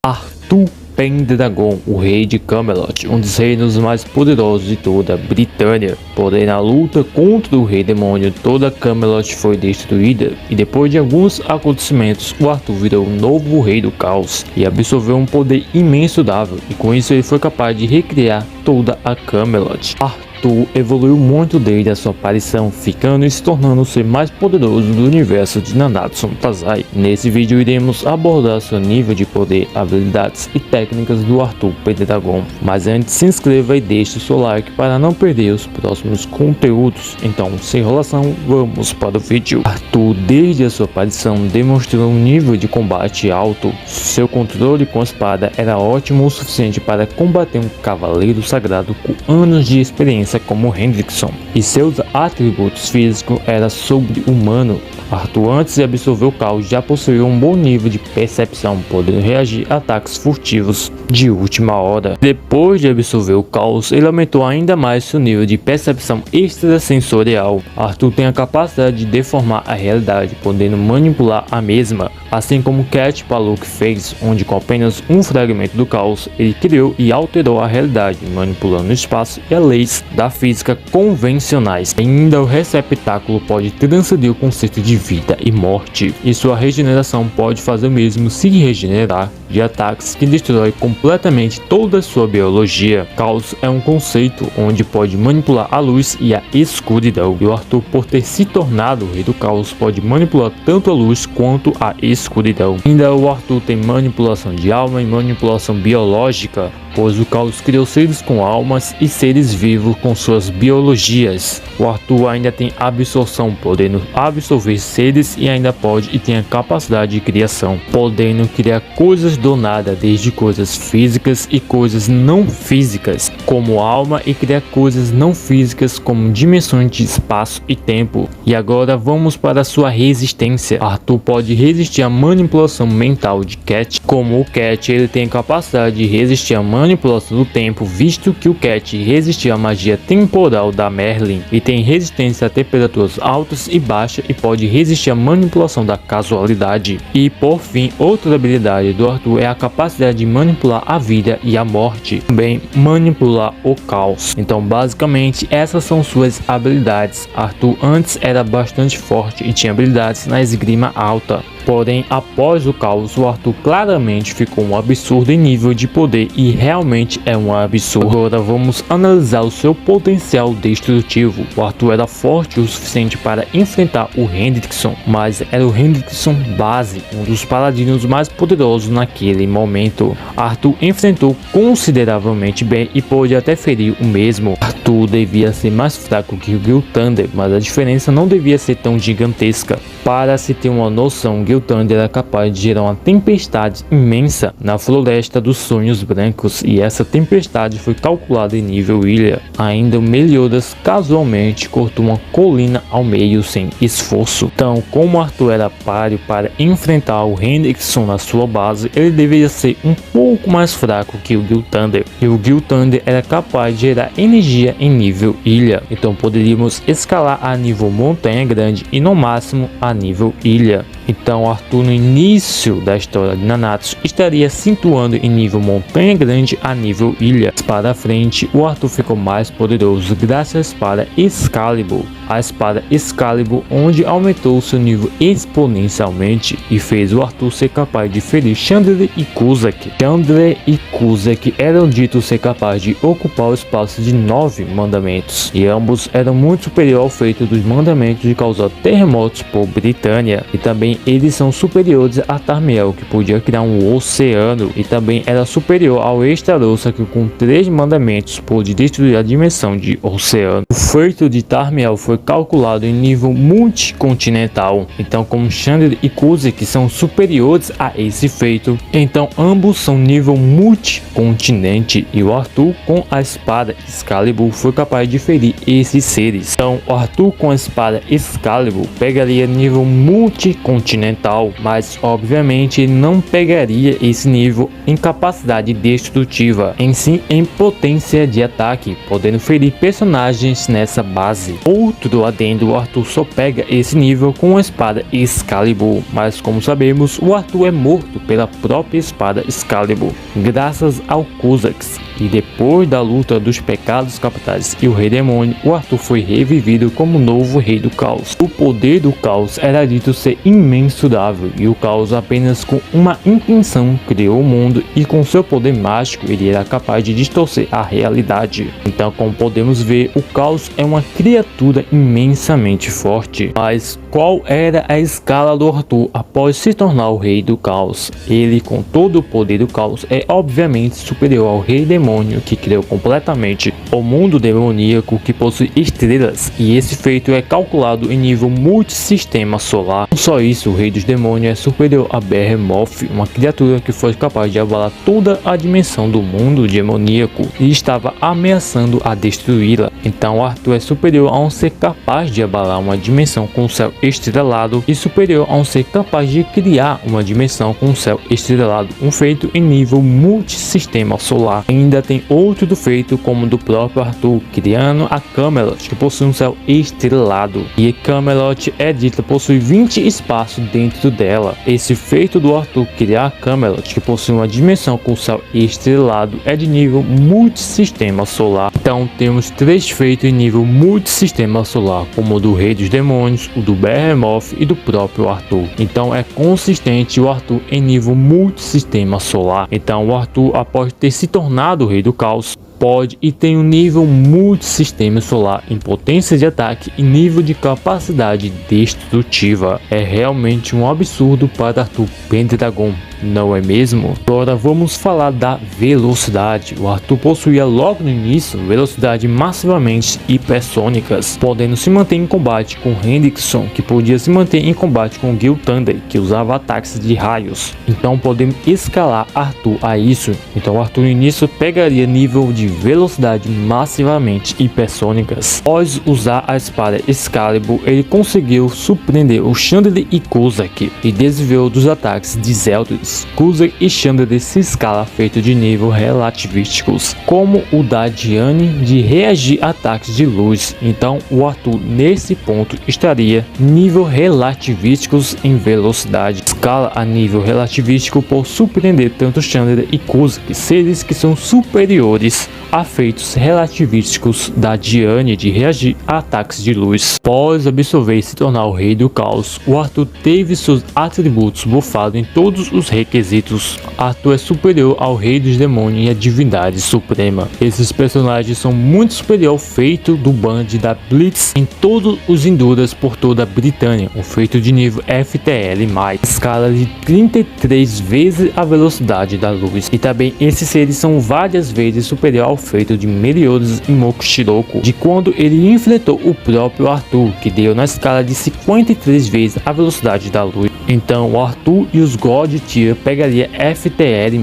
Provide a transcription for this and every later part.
Arthur Pendragon, o rei de Camelot, um dos reinos mais poderosos de toda a Britânia. Porém, na luta contra o rei demônio, toda Camelot foi destruída, e depois de alguns acontecimentos, o Arthur virou o novo rei do caos e absorveu um poder imensurável, e com isso ele foi capaz de recriar toda a Camelot. Arthur evoluiu muito desde a sua aparição, ficando e se tornando o ser mais poderoso do universo de Nanatsu no Taizai. Nesse vídeo iremos abordar seu nível de poder, habilidades e técnicas do Arthur Pendragon. Mas antes, se inscreva e deixe o seu like para não perder os próximos conteúdos. Então, sem enrolação, vamos para o vídeo. Arthur, desde a sua aparição, demonstrou um nível de combate alto. Seu controle com a espada era ótimo o suficiente para combater um cavaleiro sagrado com anos de experiência como Hendrickson, e seus atributos físicos eram sobre-humano. Arthur, antes de absorver o caos, já possuía um bom nível de percepção, podendo reagir a ataques furtivos de última hora. Depois de absorver o caos, ele aumentou ainda mais seu nível de percepção extrasensorial. Arthur tem a capacidade de deformar a realidade, podendo manipular a mesma, assim como Cat Paluk fez, onde com apenas um fragmento do caos, ele criou e alterou a realidade, manipulando o espaço e as leis da física convencionais. Ainda o receptáculo pode transcender o conceito de vida e morte, e sua regeneração pode fazer o mesmo se regenerar de ataques que destrói completamente toda a sua biologia. Caos é um conceito onde pode manipular a luz e a escuridão, e o Arthur, por ter se tornado o rei do caos, pode manipular tanto a luz quanto a escuridão. Ainda o Arthur tem manipulação de alma e manipulação biológica, pois o caos criou seres com almas e seres vivos com suas biologias. O Arthur ainda tem absorção, podendo absorver seres, e ainda pode e tem a capacidade de criação, podendo criar coisas do nada, desde coisas físicas e coisas não físicas, como alma, e criar coisas não físicas como dimensões de espaço e tempo. E agora vamos para sua resistência. Arthur pode resistir à manipulação mental de Cat. Como o Cat, ele tem a capacidade de resistir à manipulação do tempo, visto que o Cat resistiu à magia temporal da Merlin e tem resistência a temperaturas altas e baixas, e pode resistir à manipulação da casualidade. E por fim, outra habilidade do Arthur é a capacidade de manipular a vida e a morte, também manipular o caos. Então basicamente essas são suas habilidades. Arthur antes era bastante forte e tinha habilidades na esgrima alta. Porém, após o caos, o Arthur claramente ficou um absurdo em nível de poder, e realmente é um absurdo. Agora vamos analisar o seu potencial destrutivo. O Arthur era forte o suficiente para enfrentar o Hendrickson, mas era o Hendrickson base, um dos paladinos mais poderosos naquele momento. Arthur enfrentou consideravelmente bem e pôde até ferir o mesmo. Arthur devia ser mais fraco que o Gilthander, mas a diferença não devia ser tão gigantesca. Para se ter uma noção, Gilthander era capaz de gerar uma tempestade imensa na Floresta dos Sonhos Brancos, e essa tempestade foi calculada em nível ilha. Ainda o Meliodas casualmente cortou uma colina ao meio sem esforço. Então, como Arthur era páreo para enfrentar o Hendrickson na sua base, ele deveria ser um pouco mais fraco que o Gilthander, e o Gilthander era capaz de gerar energia em nível ilha. Então poderíamos escalar a nível montanha grande e no máximo a nível ilha. Então Arthur, no início da história de Nanatsu, estaria situando em nível montanha grande a nível ilha. Para frente, o Arthur ficou mais poderoso graças à espada Excalibur. A espada Excalibur, onde aumentou seu nível exponencialmente e fez o Arthur ser capaz de ferir Chandler e Cusack. Chandler e Cusack eram ditos ser capazes de ocupar o espaço de 9 mandamentos, e ambos eram muito superior ao feito dos mandamentos de causar terremotos por Britânia, e também eles são superiores a Tarmiel, que podia criar um oceano, e também era superior ao Estarossa, que com 3 mandamentos pôde destruir a dimensão de oceano. O feito de Tarmiel foi calculado em nível multicontinental, então como Chandler e Cusack são superiores a esse feito, então ambos são nível multicontinente, e o Arthur com a espada Excalibur foi capaz de ferir esses seres. Então o Arthur com a espada Excalibur pegaria nível multicontinente continental, mas obviamente ele não pegaria esse nível em capacidade destrutiva, em sim em potência de ataque, podendo ferir personagens nessa base. Outro adendo, o Arthur só pega esse nível com a espada Excalibur, mas como sabemos, o Arthur é morto pela própria espada Excalibur, graças ao Kuzaks. E depois da luta dos pecados capitais e o Rei Demônio, o Arthur foi revivido como novo Rei do Caos. O poder do Caos era dito ser imensurável, e o Caos apenas com uma intenção criou o mundo, e com seu poder mágico ele era capaz de distorcer a realidade. Então, como podemos ver, o Caos é uma criatura imensamente forte. Mas qual era a escala do Arthur após se tornar o Rei do Caos? Ele, com todo o poder do Caos, é obviamente superior ao Rei Demônio, que criou completamente o mundo demoníaco, que possui estrelas, e esse feito é calculado em nível multissistema solar. Não só isso, o Rei dos Demônios é superior a Behemoth, uma criatura que foi capaz de abalar toda a dimensão do mundo demoníaco e estava ameaçando a destruí-la. Então Arthur é superior a um ser capaz de abalar uma dimensão com o céu estrelado, e superior a um ser capaz de criar uma dimensão com o céu estrelado, um feito em nível multissistema solar. Ainda tem outro do feito como do próprio Arthur, criando a Camelot, que possui um céu estrelado, e Camelot é dita possui 20 espaços dentro dela. Esse feito do Arthur criar a Camelot, que possui uma dimensão com o céu estrelado, é de nível multissistema solar. Então temos 3 feitos em nível multissistema solar, como o do Rei dos Demônios, o do Behemoth e do próprio Arthur. Então é consistente o Arthur em nível multissistema solar. Então o Arthur, após ter se tornado o Rei do Caos, pode e tem um nível multissistema solar em potência de ataque e nível de capacidade destrutiva. É realmente um absurdo para Arthur Pendragon, não é mesmo? Agora vamos falar da velocidade. O Arthur possuía logo no início velocidade massivamente hipersônicas, podendo se manter em combate com Hendrickson, que podia se manter em combate com Gil Thunder, que usava ataques de raios. Então podemos escalar Arthur a isso. Então Arthur no início pegaria nível de velocidade massivamente hipersônicas. Após usar a espada Excalibur, ele conseguiu surpreender o Chandler e Kuzak e desviou dos ataques de Zeldris. Kuzak e Chandler se escala feito de nível relativísticos, como o da Diane de reagir a ataques de luz. Então o Arthur nesse ponto estaria nível relativísticos em velocidade. Escala a nível relativístico por surpreender tanto Chandler e Kuzak, seres que são superiores a feitos relativísticos da Diane de reagir a ataques de luz. Após absorver e se tornar o Rei do Caos, o Arthur teve seus atributos bufados em todos os requisitos. Arthur é superior ao Rei dos Demônios e à Divindade Suprema. Esses personagens são muito superior ao feito do Band da Blitz em todos os Enduras por toda a Britânia, um feito de nível FTL+, escala de 33 vezes a velocidade da luz. E também esses seres são várias vezes superior ao feito de Meliodas e Mokushiroko, de quando ele enfrentou o próprio Arthur, que deu na escala de 53 vezes a velocidade da luz. Então o Arthur e os God Tier pegaria FTL+,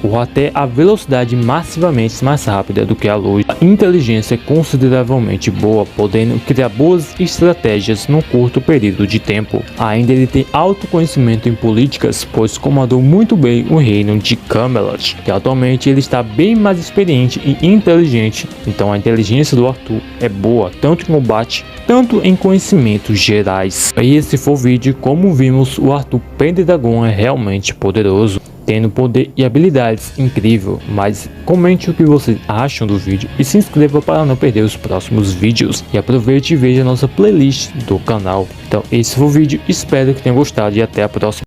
ou até a velocidade massivamente mais rápida do que a luz. A inteligência é consideravelmente boa, podendo criar boas estratégias num curto período de tempo. Ainda ele tem alto conhecimento em políticas, pois comandou muito bem o reino de Camelot, que atualmente ele está bem mais experiente e inteligente. Então a inteligência do Arthur é boa, tanto em combate, tanto em conhecimentos gerais. E esse foi o vídeo. Como vimos, o Arthur Pendragon é realmente poderoso, tendo poder e habilidades incrível. Mas comente o que vocês acham do vídeo e se inscreva para não perder os próximos vídeos, e aproveite e veja a nossa playlist do canal. Então esse foi o vídeo, espero que tenham gostado e até a próxima.